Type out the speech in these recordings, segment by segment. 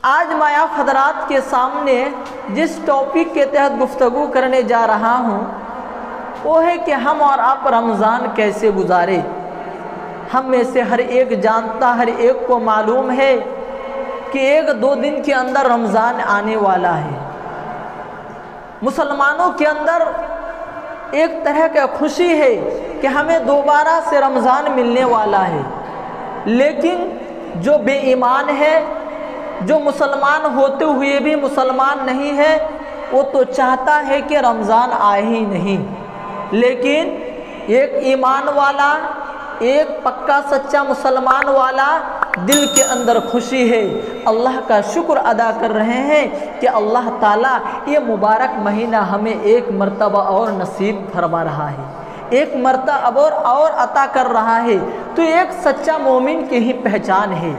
آج میں آپ حضرات کے سامنے جس ٹاپک کے تحت گفتگو کرنے جا رہا ہوں وہ ہے کہ ہم اور آپ رمضان کیسے گزارے۔ ہم میں سے ہر ایک جانتا، ہر ایک کو معلوم ہے کہ 1-2 دن کے اندر رمضان آنے والا ہے۔ مسلمانوں کے اندر ایک طرح کا خوشی ہے کہ ہمیں دوبارہ سے رمضان ملنے والا ہے، لیکن جو بے ایمان ہے، جو مسلمان ہوتے ہوئے بھی مسلمان نہیں ہے، وہ تو چاہتا ہے کہ رمضان آئے ہی نہیں۔ لیکن ایک ایمان والا، ایک پکا سچا مسلمان والا دل کے اندر خوشی ہے، اللہ کا شکر ادا کر رہے ہیں کہ اللہ تعالیٰ یہ مبارک مہینہ ہمیں ایک مرتبہ اور نصیب فرما رہا ہے، ایک مرتبہ اور عطا کر رہا ہے، تو ایک سچا مومن کی ہی پہچان ہے۔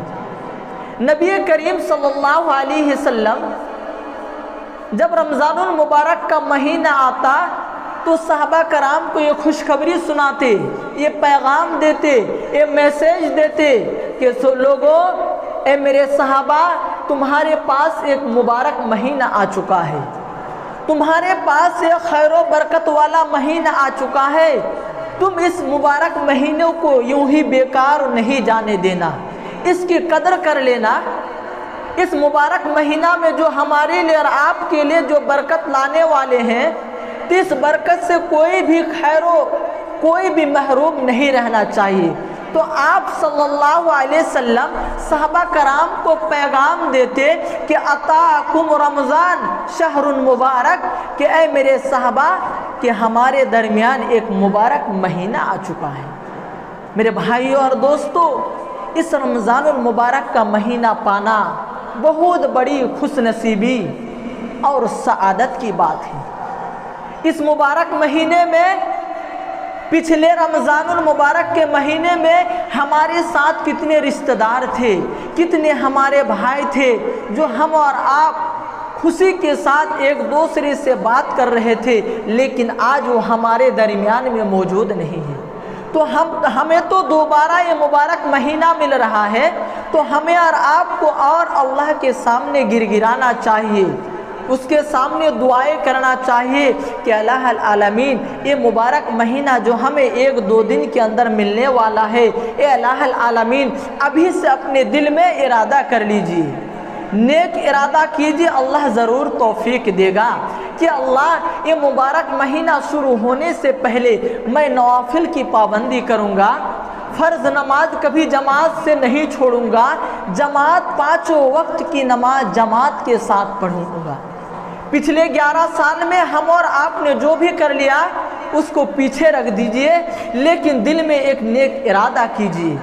نبی کریم صلی اللہ علیہ وسلم جب رمضان المبارک کا مہینہ آتا تو صحابہ کرام کو یہ خوشخبری سناتے، یہ پیغام دیتے، یہ میسیج دیتے کہ لوگوں، اے میرے صحابہ، تمہارے پاس ایک مبارک مہینہ آ چکا ہے، تمہارے پاس ایک خیر و برکت والا مہینہ آ چکا ہے، تم اس مبارک مہینے کو یوں ہی بیکار نہیں جانے دینا، اس کی قدر کر لینا۔ اس مبارک مہینہ میں جو ہمارے لیے اور آپ کے لیے جو برکت لانے والے ہیں، اس برکت سے کوئی بھی کوئی بھی محروم نہیں رہنا چاہیے۔ تو آپ صلی اللہ علیہ وسلم صحابہ کرام کو پیغام دیتے کہ اتاکم رمضان شہر مبارک، کہ اے میرے صحابہ کہ ہمارے درمیان ایک مبارک مہینہ آ چکا ہے۔ میرے بھائیوں اور دوستوں، اس رمضان المبارک کا مہینہ پانا بہت بڑی خوش نصیبی اور سعادت کی بات ہے۔ اس مبارک مہینے میں، پچھلے رمضان المبارک کے مہینے میں ہمارے ساتھ کتنے رشتہ دار تھے، کتنے ہمارے بھائی تھے جو ہم اور آپ خوشی کے ساتھ ایک دوسرے سے بات کر رہے تھے، لیکن آج وہ ہمارے درمیان میں موجود نہیں ہے۔ تو ہمیں تو دوبارہ یہ مبارک مہینہ مل رہا ہے، تو ہمیں اور آپ کو اور اللہ کے سامنے گڑگڑانا چاہیے، اس کے سامنے دعائیں کرنا چاہیے کہ الہ العالمین یہ مبارک مہینہ جو ہمیں 1-2 دن کے اندر ملنے والا ہے، اے الہ العالمین ابھی سے اپنے دل میں ارادہ کر لیجئے، نیک ارادہ کیجئے، اللہ ضرور توفیق دے گا کہ اللہ یہ مبارک مہینہ شروع ہونے سے پہلے میں نوافل کی پابندی کروں گا، فرض نماز کبھی جماعت سے نہیں چھوڑوں گا، جماعت 5 وقت کی نماز جماعت کے ساتھ پڑھوں گا۔ پچھلے 11 سال میں ہم اور آپ نے جو بھی کر لیا اس کو پیچھے رکھ دیجئے، لیکن دل میں ایک نیک ارادہ کیجئے،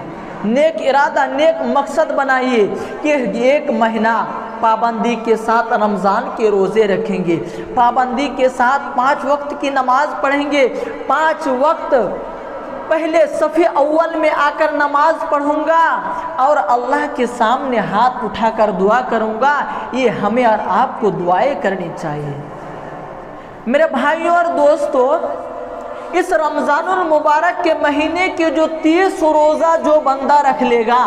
نیک ارادہ، نیک مقصد بنائیے کہ ایک مہینہ پابندی کے ساتھ رمضان کے روزے رکھیں گے، پابندی کے ساتھ 5 وقت کی نماز پڑھیں گے، 5 وقت پہلے صف اول میں آ کر نماز پڑھوں گا اور اللہ کے سامنے ہاتھ اٹھا کر دعا کروں گا۔ یہ ہمیں اور آپ کو دعائیں کرنی چاہیے۔ میرے بھائیوں اور دوستوں، اس رمضان المبارک کے مہینے کے جو 30 روزہ جو بندہ رکھ لے گا،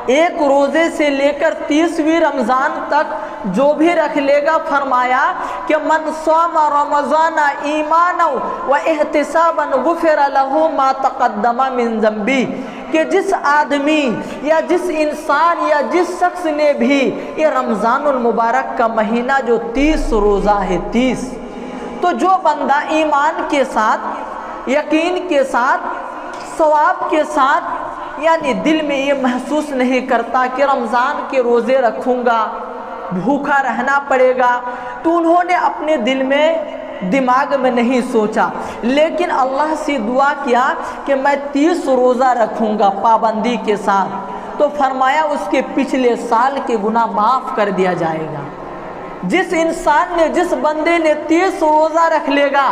ایک روزے سے لے کر 30ویں رمضان تک جو بھی رکھ لے گا، فرمایا کہ من صام رمضان ایمانا و احتسابا غفر له ما تقدم من ذنبی، کہ جس آدمی یا جس انسان یا جس شخص نے بھی یہ رمضان المبارک کا مہینہ جو 30 روزہ ہے، 30، تو جو بندہ ایمان کے ساتھ، یقین کے ساتھ، ثواب کے ساتھ، یعنی دل میں یہ محسوس نہیں کرتا کہ رمضان کے روزے رکھوں گا، بھوکا رہنا پڑے گا، تو انہوں نے اپنے دل میں، دماغ میں نہیں سوچا، لیکن اللہ سے دعا کیا کہ میں 30 روزہ رکھوں گا پابندی کے ساتھ، تو فرمایا اس کے پچھلے سال کے گناہ معاف کر دیا جائے گا۔ جس انسان نے، جس بندے نے 30 روزہ رکھ لے گا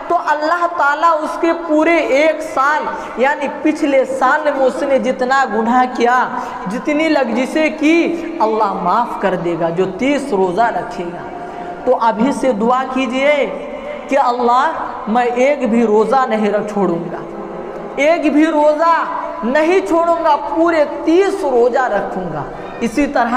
تو اللہ تعالیٰ اس کے پورے 1 سال، یعنی پچھلے سال میں اس نے جتنا گناہ کیا، جتنی لغزشیں کی، اللہ معاف کر دے گا جو 30 روزہ رکھے گا۔ تو ابھی سے دعا کیجئے کہ اللہ میں ایک بھی روزہ نہیں چھوڑوں گا، ایک بھی روزہ نہیں چھوڑوں گا، پورے 30 روزہ رکھوں گا۔ اسی طرح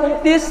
29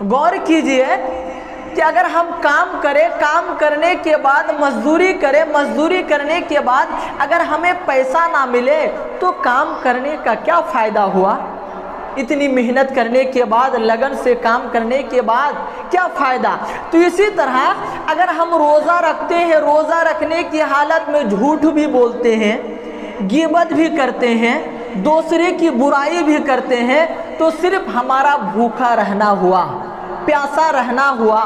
غور کیجئے کہ اگر ہم کام کریں، کام کرنے کے بعد مزدوری کریں، مزدوری کرنے کے بعد اگر ہمیں پیسہ نہ ملے تو کام کرنے کا کیا فائدہ ہوا؟ اتنی محنت کرنے کے بعد، لگن سے کام کرنے کے بعد کیا فائدہ؟ تو اسی طرح اگر ہم روزہ رکھتے ہیں، روزہ رکھنے کی حالت میں جھوٹ بھی بولتے ہیں، غیبت بھی کرتے ہیں، دوسرے کی برائی بھی کرتے ہیں، تو صرف ہمارا بھوکا رہنا ہوا، پیاسا رہنا ہوا،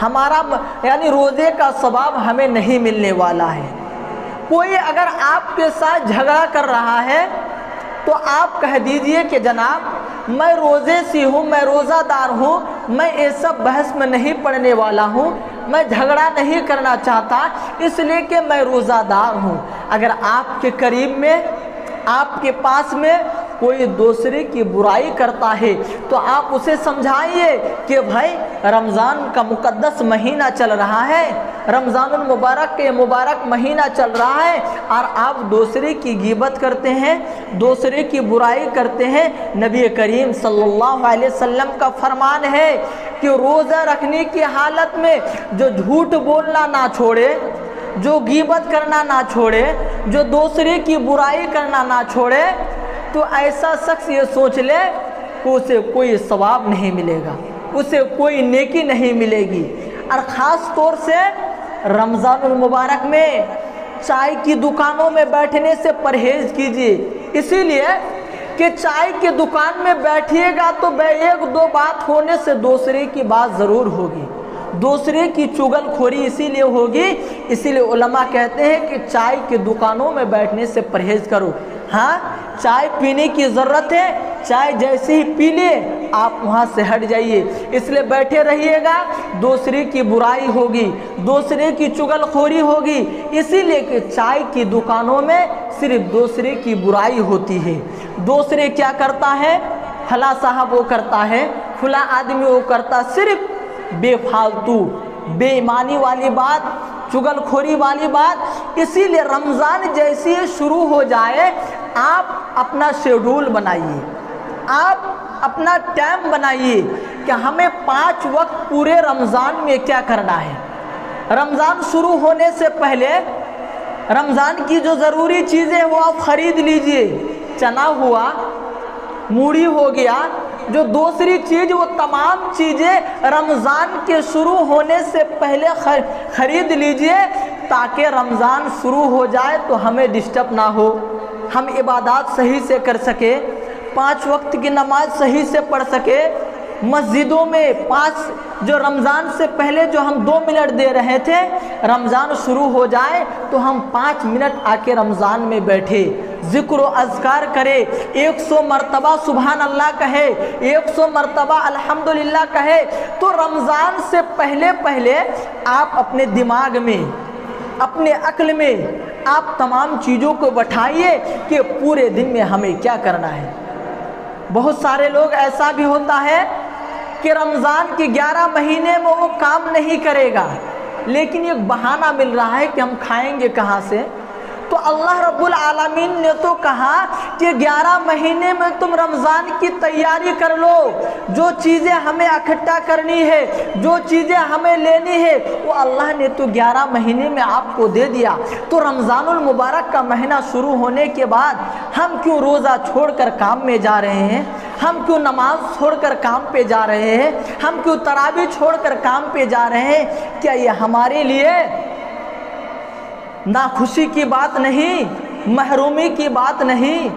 ہمارا یعنی روزے کا ثواب ہمیں نہیں ملنے والا ہے۔ کوئی اگر آپ کے ساتھ جھگڑا کر رہا ہے تو آپ کہہ دیجئے کہ جناب میں روزے سے ہوں، میں روزہ دار ہوں، میں یہ سب بحث میں نہیں پڑنے والا ہوں، میں جھگڑا نہیں کرنا چاہتا اس لیے کہ میں روزہ دار ہوں۔ اگر آپ کے قریب میں، آپ کے پاس میں کوئی دوسرے کی برائی کرتا ہے تو آپ اسے سمجھائیے کہ بھائی رمضان کا مقدس مہینہ چل رہا ہے، رمضان المبارک کے مبارک مہینہ چل رہا ہے اور آپ دوسرے کی غیبت کرتے ہیں، دوسرے کی برائی کرتے ہیں۔ نبی کریم صلی اللہ علیہ وسلم کا فرمان ہے کہ روزہ رکھنے کی حالت میں جو جھوٹ بولنا نہ چھوڑے، جو غیبت کرنا نہ چھوڑے، جو دوسرے کی برائی کرنا نہ چھوڑے، تو ایسا شخص یہ سوچ لے کہ اسے کوئی ثواب نہیں ملے گا، اسے کوئی نیکی نہیں ملے گی۔ اور خاص طور سے رمضان المبارک میں چائے کی دکانوں میں بیٹھنے سے پرہیز کیجیے، اسی لیے کہ چائے کی دکان میں بیٹھیے گا تو ایک دو بات ہونے سے دوسرے کی بات ضرور ہوگی، دوسرے کی چغل خوری اسی لیے ہوگی۔ اسی لیے علماء کہتے ہیں کہ چائے کی دکانوں میں بیٹھنے سے پرہیز کرو۔ ہاں چائے پینے کی ضرورت ہے، چائے جیسے ہی پی لیے آپ وہاں سے ہٹ جائیے، اس لیے بیٹھے رہیے گا دوسرے کی برائی ہوگی، دوسرے کی چغل خوری ہوگی، اسی لیے کہ چائے کی دکانوں میں صرف دوسرے کی برائی ہوتی ہے۔ دوسرے کیا کرتا ہے، فلاں صاحب وہ کرتا ہے، فلاں آدمی وہ کرتا، صرف بے فالتو، بے ایمانی والی بات، چغل خوری والی بات۔ اسی لیے رمضان جیسی شروع ہو جائے آپ اپنا شیڈول بنائیے، آپ اپنا ٹائم بنائیے کہ ہمیں 5 وقت پورے رمضان میں کیا کرنا ہے۔ رمضان شروع ہونے سے پہلے رمضان کی جو ضروری چیزیں وہ آپ خرید لیجئے، چنا ہوا، موڑی ہو گیا، جو دوسری چیز وہ تمام چیزیں رمضان کے شروع ہونے سے پہلے خرید لیجئے تاکہ رمضان شروع ہو جائے تو ہمیں ڈسٹرب نہ ہو، ہم عبادات صحیح سے کر سکے، 5 وقت کی نماز صحیح سے پڑھ سکے، مسجدوں میں 5 جو رمضان سے پہلے جو ہم 2 منٹ دے رہے تھے، رمضان شروع ہو جائے تو ہم 5 منٹ آ کے رمضان میں بیٹھے، ذکر و اذکار کرے، 100 مرتبہ سبحان اللہ کہے، 100 مرتبہ الحمدللہ کہے۔ تو رمضان سے پہلے آپ اپنے دماغ میں، اپنے عقل میں آپ تمام چیزوں کو بٹھائیے کہ پورے دن میں ہمیں کیا کرنا ہے۔ بہت سارے لوگ ایسا بھی ہوتا ہے کہ رمضان کے 11 مہینے میں وہ کام نہیں کرے گا، لیکن ایک بہانہ مل رہا ہے کہ ہم کھائیں گے کہاں سے۔ تو اللہ رب العالمین نے تو کہا کہ 11 مہینے میں تم رمضان کی تیاری کر لو، جو چیزیں ہمیں اکٹھا کرنی ہے، جو چیزیں ہمیں لینی ہے وہ اللہ نے تو 11 مہینے میں آپ کو دے دیا۔ تو رمضان المبارک کا مہینہ شروع ہونے کے بعد ہم کیوں روزہ چھوڑ کر کام میں جا رہے ہیں، ہم کیوں نماز چھوڑ کر کام پہ جا رہے ہیں، ہم کیوں تراویح چھوڑ کر کام پہ جا رہے ہیں؟ کیا یہ ہمارے لیے ناخوشی کی بات نہیں، محرومی کی بات نہیں؟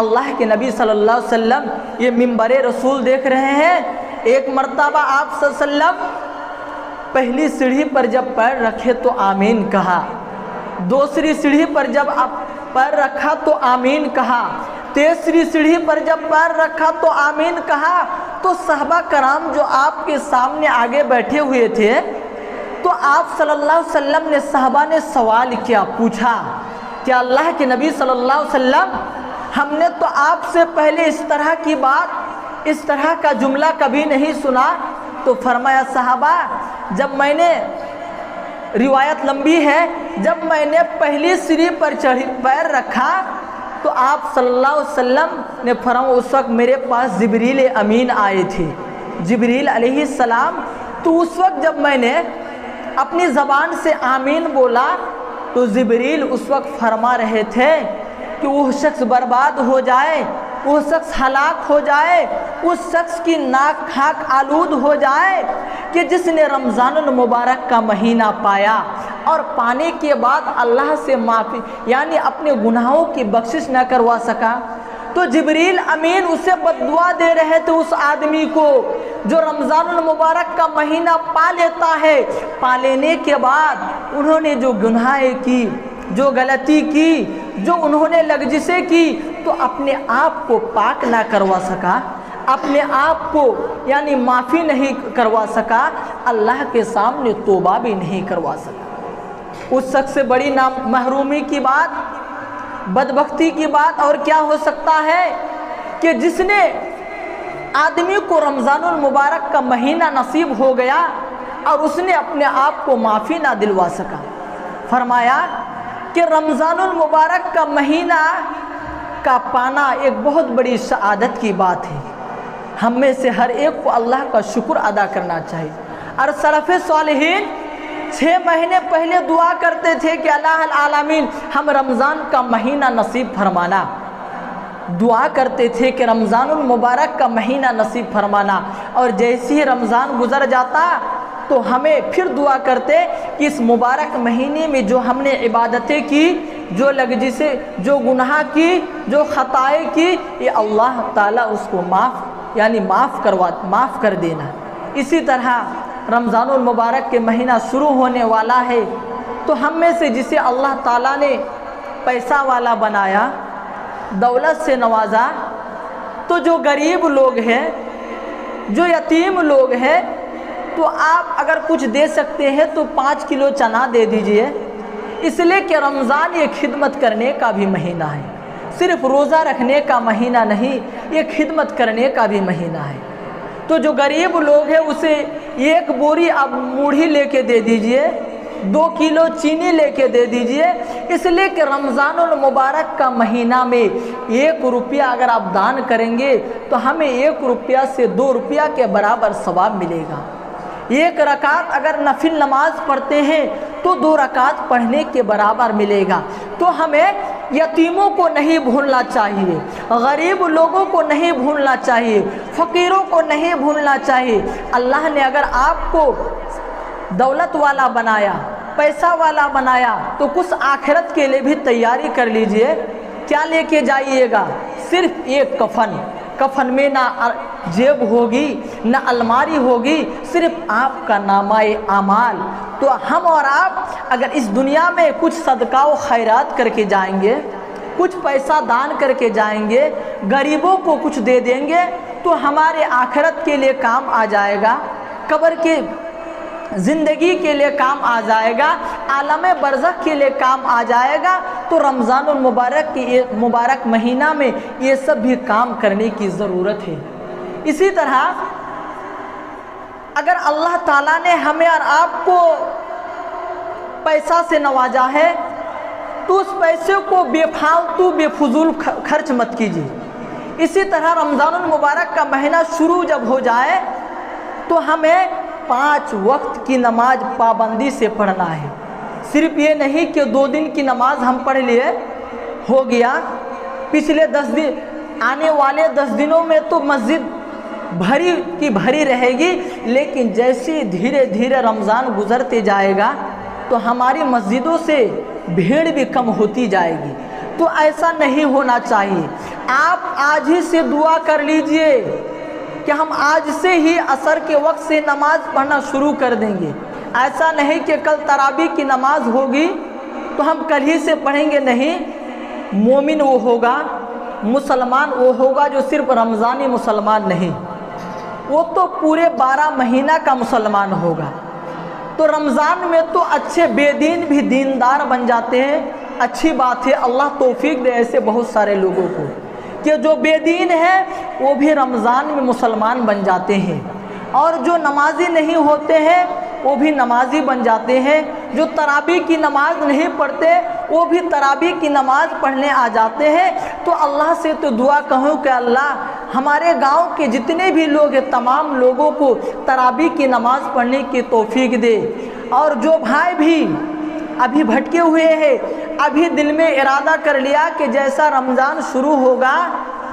اللہ کے نبی صلی اللہ علیہ وسلم یہ منبر رسول دیکھ رہے ہیں، ایک مرتبہ آپ صلی اللہ علیہ وسلم پہلی سیڑھی پر جب پیر رکھے تو آمین کہا، دوسری سیڑھی پر جب آپ پیر رکھا تو آمین کہا، تیسری سیڑھی پر جب پیر رکھا تو آمین کہا۔ تو صحابہ کرام جو آپ کے سامنے آگے بیٹھے ہوئے تھے تو آپ صلی اللہ علیہ وسلم نے صحابہ نے سوال کیا، پوچھا کہ اللہ کے نبی صلی اللہ علیہ وسلم ہم نے تو آپ سے پہلے اس طرح کی بات، اس طرح کا جملہ کبھی نہیں سنا۔ تو فرمایا صحابہ جب میں نے، روایت لمبی ہے، جب میں نے پہلی سیڑھی پر پیر رکھا تو آپ صلی اللہ علیہ وسلم نے فرمایا اس وقت میرے پاس جبریل امین آئے تھے، جبریل علیہ السلام، تو اس وقت جب میں نے اپنی زبان سے آمین بولا تو جبریل اس وقت فرما رہے تھے کہ وہ شخص برباد ہو جائے، وہ شخص ہلاک ہو جائے، اس شخص کی ناک خاک آلود ہو جائے کہ جس نے رمضان المبارک کا مہینہ پایا اور پانے کے بعد اللہ سے معافی یعنی اپنے گناہوں کی بخشش نہ کروا سکا۔ تو جبریل امین اسے بددعا دے رہے تھے اس آدمی کو جو رمضان المبارک کا مہینہ پا لیتا ہے، پا لینے کے بعد انہوں نے جو گناہ کی، جو غلطی کی، جو انہوں نے لغزشیں کی، تو اپنے آپ کو پاک نہ کروا سکا، اپنے آپ کو یعنی معافی نہیں کروا سکا، اللہ کے سامنے توبہ بھی نہیں کروا سکا۔ اس شخص سے بڑی محرومی کی بات، بدبختی کی بات اور کیا ہو سکتا ہے کہ جس نے آدمی کو رمضان المبارک کا مہینہ نصیب ہو گیا اور اس نے اپنے آپ کو معافی نہ دلوا سکا۔ فرمایا کہ رمضان المبارک کا مہینہ کا پانا ایک بہت بڑی سعادت کی بات ہے، ہم میں سے ہر ایک کو اللہ کا شکر ادا کرنا چاہیے۔ اور سلف صالحین 6 مہینے پہلے دعا کرتے تھے کہ اللہ العالمین ہم رمضان کا مہینہ نصیب فرمانا، دعا کرتے تھے کہ رمضان المبارک کا مہینہ نصیب فرمانا، اور جیسے ہی رمضان گزر جاتا تو ہمیں پھر دعا کرتے کہ اس مبارک مہینے میں جو ہم نے عبادتیں کی، جو لغزشیں، جو گناہ کی، جو خطائیں کی، یہ اللہ تعالیٰ اس کو معاف کر دینا۔ اسی طرح رمضان المبارک کے مہینہ شروع ہونے والا ہے تو ہم میں سے جسے اللہ تعالیٰ نے پیسہ والا بنایا، دولت سے نوازا، تو جو غریب لوگ ہیں، جو یتیم لوگ ہیں، تو آپ اگر کچھ دے سکتے ہیں تو 5 کلو چنا دے دیجئے، اس لیے کہ رمضان یہ خدمت کرنے کا بھی مہینہ ہے، صرف روزہ رکھنے کا مہینہ نہیں، یہ خدمت کرنے کا بھی مہینہ ہے۔ تو جو غریب لوگ ہیں اسے 1 بوری آپ موڑھی لے کے دے دیجئے، 2 کلو چینی لے کے دے دیجئے، اس لیے کہ رمضان المبارک کا مہینہ میں 1 روپیہ اگر آپ دان کریں گے تو ہمیں 1 روپیہ سے 2 روپیہ کے برابر ثواب ملے گا۔ 1 رکعت اگر نفل نماز پڑھتے ہیں تو 2 رکعت پڑھنے کے برابر ملے گا۔ تو ہمیں یتیموں کو نہیں بھولنا چاہیے، غریب لوگوں کو نہیں بھولنا چاہیے، فقیروں کو نہیں بھولنا چاہیے۔ اللہ نے اگر آپ کو دولت والا بنایا، پیسہ والا بنایا، تو کچھ آخرت کے لیے بھی تیاری کر لیجئے۔ کیا لے کے جائیے گا؟ صرف 1 کفن، کفن میں نہ جیب ہوگی نہ الماری ہوگی، صرف آپ کا نامہ اعمال۔ تو ہم اور آپ اگر اس دنیا میں کچھ صدقہ و خیرات کر کے جائیں گے، کچھ پیسہ دان کر کے جائیں گے، غریبوں کو کچھ دے دیں گے، تو ہمارے آخرت کے لیے کام آ جائے گا، قبر کے زندگی کے لیے کام آ جائے گا، عالم برزخ کے لیے کام آ جائے گا۔ تو رمضان المبارک کے مبارک مہینہ میں یہ سب بھی کام کرنے کی ضرورت ہے۔ اسی طرح اگر اللہ تعالیٰ نے ہمیں اور آپ کو پیسہ سے نوازا ہے تو اس پیسے کو بے فالتو بے فضول خرچ مت کیجیے۔ اسی طرح رمضان المبارک کا مہینہ شروع جب ہو جائے تو ہمیں 5 وقت کی نماز پابندی سے پڑھنا ہے۔ صرف یہ نہیں کہ 2 دن کی نماز ہم پڑھ لیے ہو گیا، پچھلے 10 دن آنے والے 10 دنوں میں تو مسجد بھری کی بھری رہے گی، لیکن جیسے دھیرے دھیرے رمضان گزرتے جائے گا تو ہماری مسجدوں سے بھیڑ بھی کم ہوتی جائے گی۔ تو ایسا نہیں ہونا چاہیے۔ آپ آج ہی سے دعا کر لیجئے کہ ہم آج سے ہی عصر کے وقت سے نماز پڑھنا شروع کر دیں گے۔ ایسا نہیں کہ کل تراویح کی نماز ہوگی تو ہم کل ہی سے پڑھیں گے، نہیں۔ مومن وہ ہوگا، مسلمان وہ ہوگا جو صرف رمضانی مسلمان نہیں، وہ تو پورے 12 مہینہ کا مسلمان ہوگا۔ تو رمضان میں تو اچھے بے دین بھی دیندار بن جاتے ہیں، اچھی بات ہے، اللہ توفیق دے ایسے بہت سارے لوگوں کو کہ جو بے دین ہے وہ بھی رمضان میں مسلمان بن جاتے ہیں، اور جو نمازی نہیں ہوتے ہیں وہ بھی نمازی بن جاتے ہیں، جو تراویح کی نماز نہیں پڑھتے وہ بھی تراویح کی نماز پڑھنے آ جاتے ہیں، تو اللہ سے تو دعا کہوں کہ اللہ ہمارے گاؤں کے جتنے بھی لوگ ہیں تمام لوگوں کو تراویح کی نماز پڑھنے کی توفیق دے۔ اور جو بھائی بھی ابھی بھٹکے ہوئے ہیں، ابھی دل میں ارادہ کر لیا کہ جیسا رمضان شروع ہوگا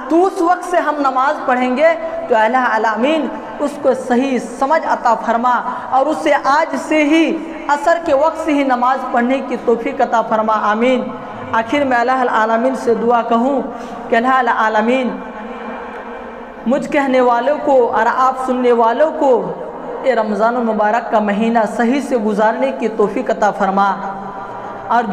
تو اس وقت سے ہم نماز پڑھیں گے، تو الہ العالمین اس کو صحیح سمجھ عطا فرما اور اسے آج سے ہی عصر کے وقت سے ہی نماز پڑھنے کی توفیق عطا فرما، آمین۔ آخر میں الہ العالمین سے دعا کہوں کہ الہ العالمین مجھ کہنے والوں کو اور آپ سننے والوں کو یہ رمضان المبارک کا مہینہ صحیح سے گزارنے کی توفیق عطا فرما، اور